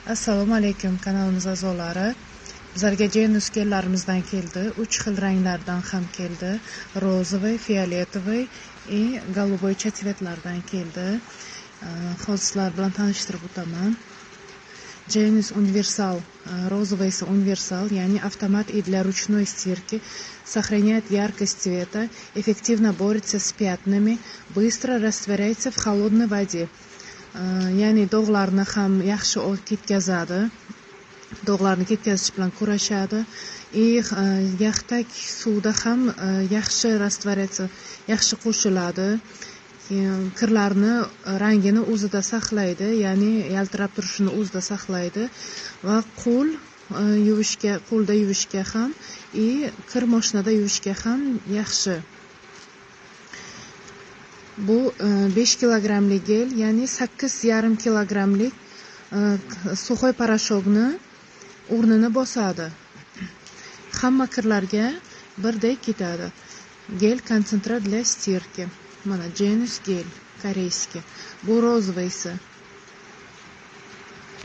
Assalomu alaykum kanalimiz a'zolari. Bizlarga Genius gellarimizdan keldi. 3 xil ranglardan ham keldi. Rozovый, fioletovoy и голубой цветlardan keldi. Hozir sizlar bilan tanishtirib o'taman. Genius Universal, розовый esa universal, ya'ni автомат и для ручной стирки, сохраняет яркость цвета, эффективно борется с пятнами, быстро растворяется в холодной воде. Ya'ni dog'larni ham yaxshi ketkazadi. Dog'larni ketkazish bilan kurashadi. Yaxtak suvda ham yaxshi rastvaryatsiya, yaxshi qo'shiladi. Kirlarni rangini o'zida saqlaydi, ya'ni yaltirab turishini o'zida saqlaydi va qo'lda yuvishga ham, kir mashinada yuvishga ham yaxshi. Bu 5 kilogramlik gel, ya'ni 8,5 kilogramlik suxoy parashokni o'rnini bosadi. Hamma kirlarga birdek ketadi. Gel konsentrат для стирки. Mana Genius gel koreyskiy. Bu rozovaysi.